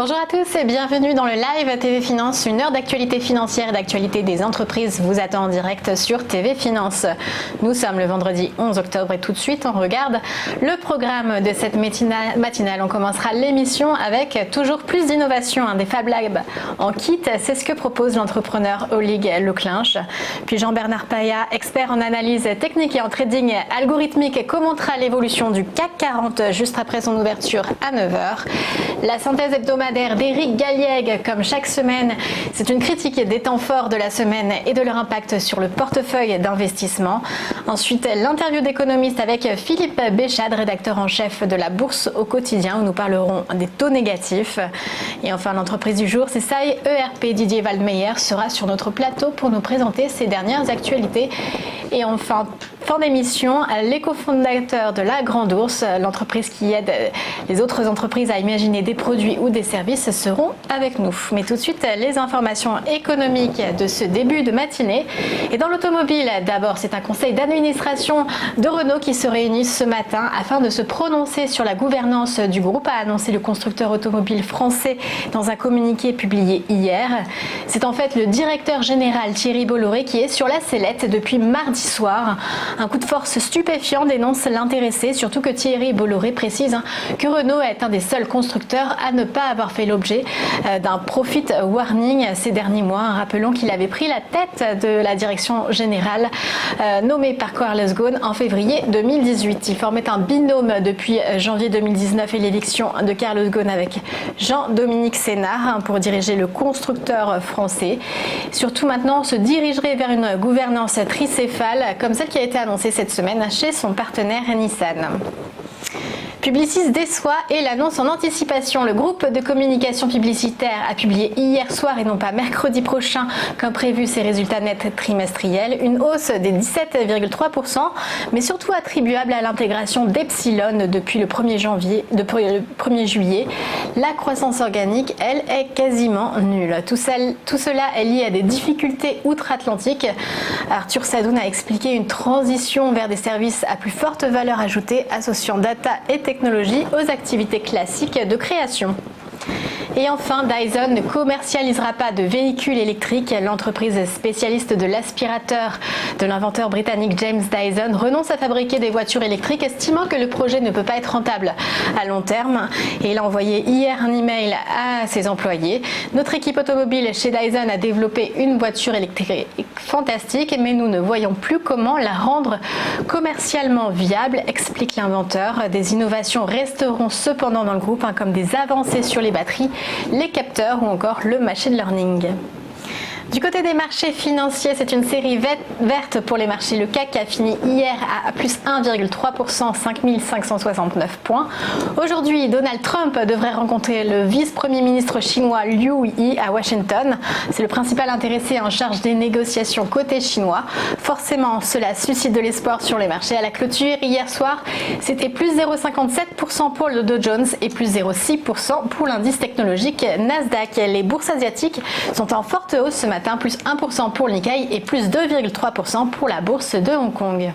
Bonjour à tous et bienvenue dans le live TV Finance. Une heure d'actualité financière et d'actualité des entreprises vous attend en direct sur TV Finance. Nous sommes le vendredi 11 octobre et tout de suite on regarde le programme de cette matinale. On commencera l'émission avec toujours plus d'innovation, des Fab Labs en kit. C'est ce que propose l'entrepreneur Oleg Leclinch. Puis Jean-Bernard Paya, expert en analyse technique et en trading algorithmique, commentera l'évolution du CAC 40 juste après son ouverture à 9h. La synthèse hebdomadaire d'Éric Galliègue, comme chaque semaine, c'est une critique des temps forts de la semaine et de leur impact sur le portefeuille d'investissement. Ensuite, l'interview d'économiste avec Philippe Béchade, rédacteur en chef de la Bourse au quotidien, où nous parlerons des taux négatifs. Et enfin, l'entreprise du jour, c'est SAI ERP. Didier Waldmeyer sera sur notre plateau pour nous présenter ses dernières actualités. Et enfin, fin d'émission, les cofondateurs de la Grande Ourse, l'entreprise qui aide les autres entreprises à imaginer des produits ou des services, seront avec nous. Mais tout de suite, les informations économiques de ce début de matinée. Et dans l'automobile, d'abord, c'est un conseil d'administration de Renault qui se réunit ce matin afin de se prononcer sur la gouvernance du groupe, a annoncé le constructeur automobile français dans un communiqué publié hier. C'est en fait le directeur général Thierry Bolloré qui est sur la sellette depuis mardi soir. Un coup de force stupéfiant, dénonce l'intéressé, surtout que Thierry Bolloré précise que Renault est un des seuls constructeurs à ne pas avoir fait l'objet d'un profit warning ces derniers mois. Rappelons qu'il avait pris la tête de la direction générale nommée par Carlos Ghosn en février 2018. Il formait un binôme depuis janvier 2019 et l'éviction de Carlos Ghosn avec Jean-Dominique Sénard pour diriger le constructeur français. Surtout maintenant, on se dirigerait vers une gouvernance tricéphale comme celle qui a été annoncée cette semaine chez son partenaire Nissan. Publicis déçoit et l'annonce en anticipation. Le groupe de communication publicitaire a publié hier soir et non pas mercredi prochain comme prévu ses résultats nets trimestriels. Une hausse des 17,3%, mais surtout attribuable à l'intégration d'Epsilon depuis le 1er juillet. La croissance organique, elle, est quasiment nulle. Tout cela est lié à des difficultés outre-Atlantique. Arthur Sadoun a expliqué une transition vers des services à plus forte valeur ajoutée associant data et technologie aux activités classiques de création. Et enfin, Dyson ne commercialisera pas de véhicules électriques. L'entreprise spécialiste de l'aspirateur de l'inventeur britannique James Dyson renonce à fabriquer des voitures électriques, estimant que le projet ne peut pas être rentable à long terme. Et il a envoyé hier un email à ses employés. Notre équipe automobile chez Dyson a développé une voiture électrique fantastique, mais nous ne voyons plus comment la rendre commercialement viable, explique l'inventeur. Des innovations resteront cependant dans le groupe, comme des avancées sur les batteries, les capteurs ou encore le machine learning. Du côté des marchés financiers, c'est une série verte pour les marchés. Le CAC a fini hier à plus 1,3%, 5569 points. Aujourd'hui, Donald Trump devrait rencontrer le vice-premier ministre chinois Liu He à Washington. C'est le principal intéressé en charge des négociations côté chinois. Forcément, cela suscite de l'espoir sur les marchés. À la clôture, hier soir, c'était plus 0,57% pour le Dow Jones et plus 0,6% pour l'indice technologique Nasdaq. Les bourses asiatiques sont en forte hausse ce matin, plus 1% pour le Nikkei et plus 2,3% pour la bourse de Hong Kong.